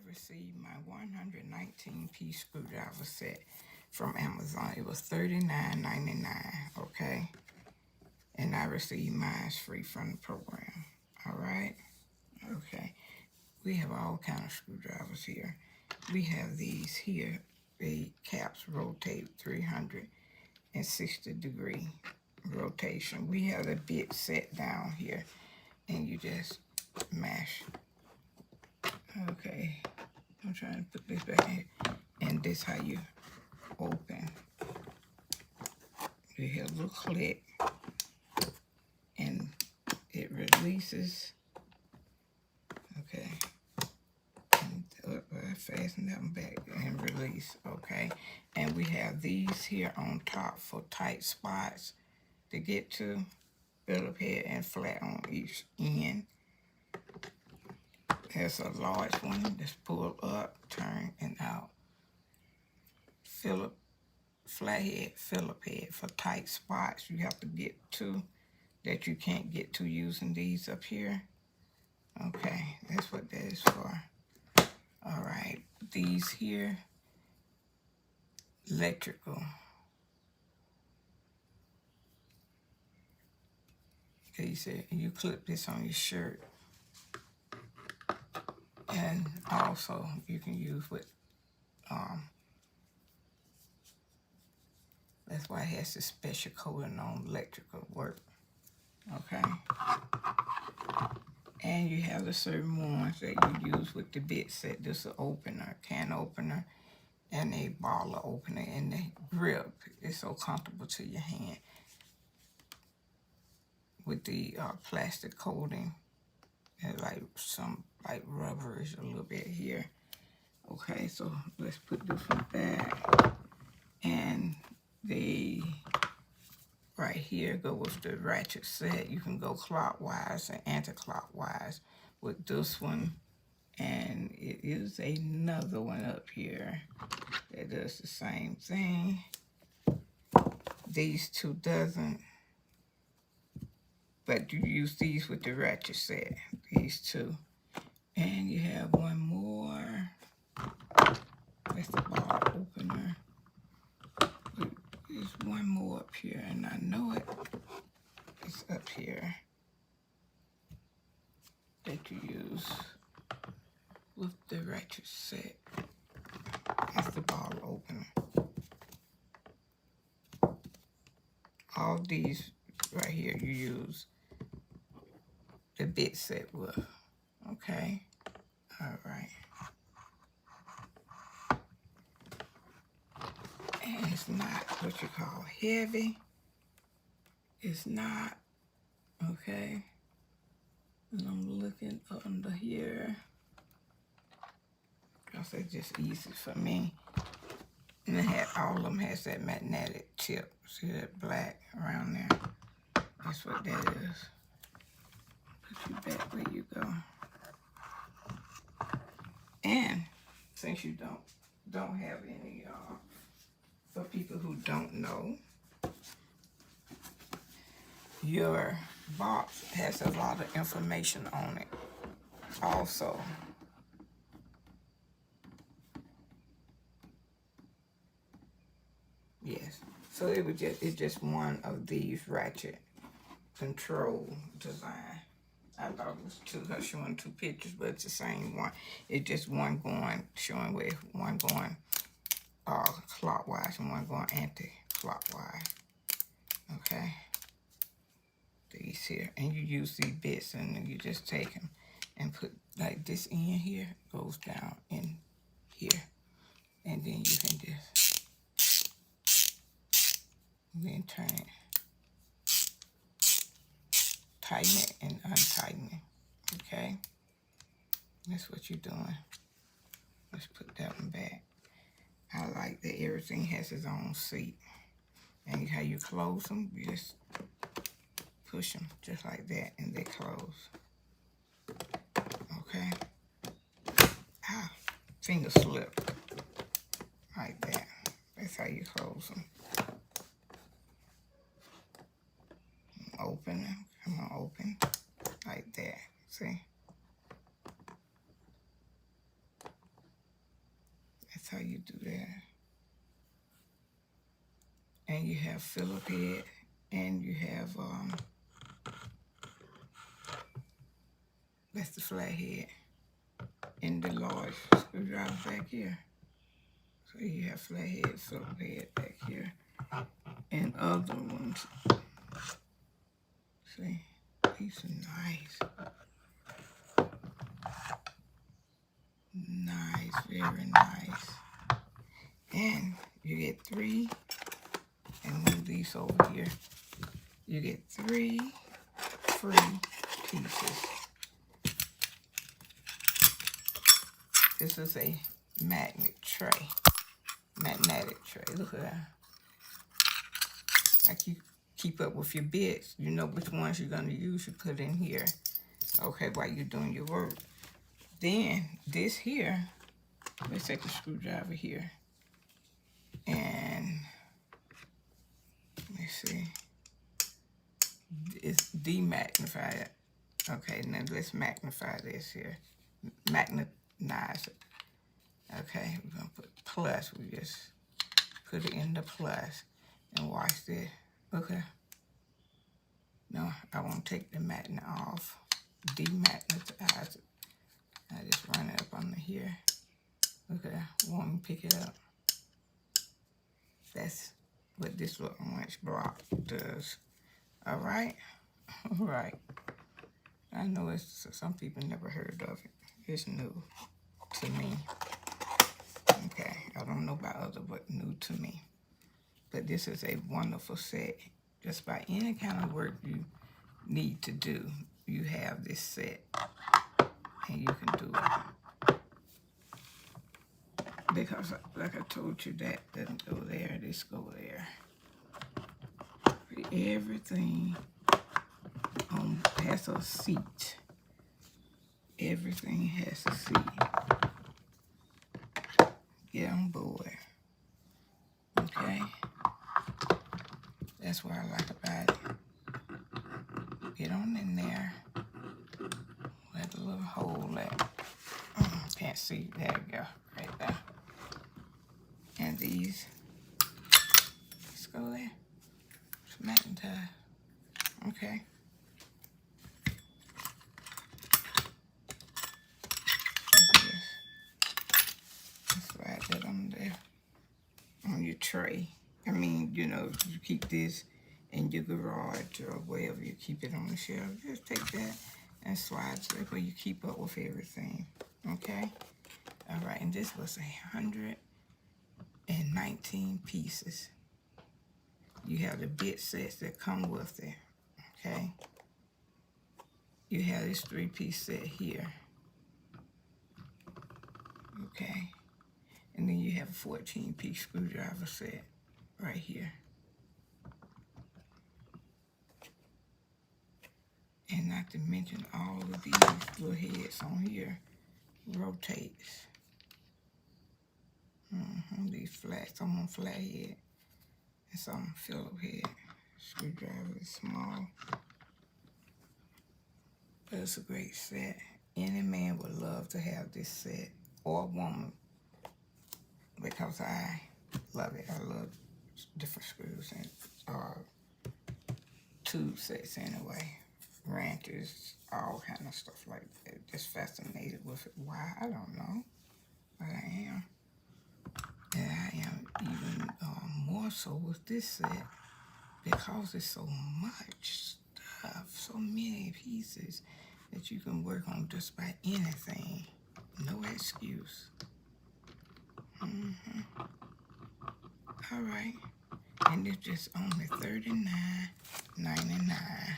received my 119-piece screwdriver set from Amazon. It was $39.99, okay? And I received mine free from the program, all right? Okay. We have all kind of screwdrivers here. We have these here. The caps rotate 360-degree rotation. We have the bit set down here, and you just mash. Okay, I'm trying to put this back in, and this how you open. You hear a little click, and it releases. Okay, and fasten them back and release. Okay, and we have these here on top for tight spots to get to. Phillip head and flat on each end. There's a large one that's pulled up, turn, and out. Flathead, Phillip head for tight spots you have to get to that you can't get to using these up here. Okay, that's what that is for. All right, these here, electrical. Okay, you said you clip this on your shirt. And also you can use with, that's why it has this special coating on electrical work, okay? And you have the certain ones that you use with the bit set. This is an opener, can opener, and a bottle opener, and the grip is so comfortable to your hand with the plastic coating. And like some like rubberish a little bit here. Okay, so let's put this one back. And the right here go with the ratchet set. You can go clockwise and anti-clockwise with this one. And it is another one up here that does the same thing. These two doesn't. But you use these with the ratchet set, these two. And you have one more. That's the bottle opener. There's one more up here, and I know it. It's up here that you use with the ratchet set. That's the bottle opener. All these right here you use the bit set with, okay? All right. And it's not what you call heavy. It's not, okay? And I'm looking under here. Because it's just easy for me. And it had, all of them has that magnetic tip. See that black around there? That's what that is. Put you back where you go. And since you don't have any, for people who don't know, your box has a lot of information on it also. Yes, so it's just one of these ratchet control design. I thought it was two, showing two pictures, but it's the same one. It's just one going, showing where one going clockwise and one going anti-clockwise. Okay, these here, and you use these bits, and then you just take them and put like this in here, goes down in here, and then you can just then turn it, tighten it and untighten it. Okay, that's what you're doing. Let's put that one back. I like that everything has its own seat. And how you close them, you just push them just like that, and they close. Okay? Ah, finger slip. Like that. That's how you close them. Open them. Come on, open. Like that. See? how you do that. And you have Phillip head, and you have, that's the flat head, and the large screwdriver back here. So you have flat head, Phillip head back here, and other ones. See, these are nice. Nice, very nice. And you get 3, and move these over here. You get 3 free pieces. This is a magnetic tray. Look at that. Like you keep up with your bits. You know which ones you're going to use. You put in here. Okay, while you're doing your work. Then this here, let's take a screwdriver here. And let's see. It's demagnified. Okay, now let's magnify this here. Magnetize it. Okay, we're going to put plus. We just put it in the plus. And watch this. Okay. No, I want to take the magnet off. Demagnetize it. I just run it up under here. Okay, want me to pick it up. That's what this little orange block does. All right? All right. I know it's some people never heard of it. It's new to me. Okay, I don't know about others, but new to me. But this is a wonderful set. Just by any kind of work you need to do, you have this set, and you can do it. Because, like I told you, that doesn't go there, this go there. Everything has a seat. Everything has a seat. Get on board. Okay? That's what I like about it. Get on in there. Where the little hole at. Can't see. There you go. Right there. And these. Let's go there. It's magnetized. Okay. Slide that on there. On your tray. I mean, you know, you keep this in your garage or wherever you keep it on the shelf. Just take that and slide to it where you keep up with everything. Okay? All right, and this was 119 pieces. You have the bit sets that come with it. Okay? You have this 3-piece set here. Okay? And then you have a 14-piece screwdriver set right here. And not to mention all of these little heads on here rotates. These flat, some on flat head and some Phillip head. Screwdriver is small. But it's a great set. Any man would love to have this set, or a woman, because I love it. I love different screws and tube sets anyway. Wrenches, all kind of stuff like that. Just fascinated with it. Why? I don't know. But I am. And I am even more so with this set because it's so much stuff, so many pieces that you can work on just by anything. No excuse. All right. And it's just only $39.99.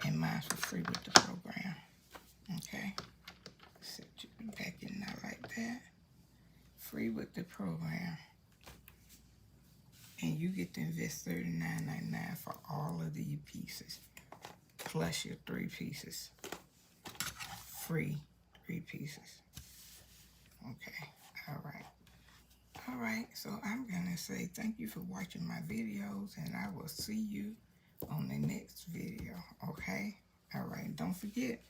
And mine's for free with the program. Okay? Set you back in there like that. Free with the program. And you get to invest $39.99 for all of these pieces. Plus your 3 pieces. Free 3 pieces. Okay. All right. All right. So I'm going to say thank you for watching my videos. And I will see you on the next video. Okay? All right. Don't forget,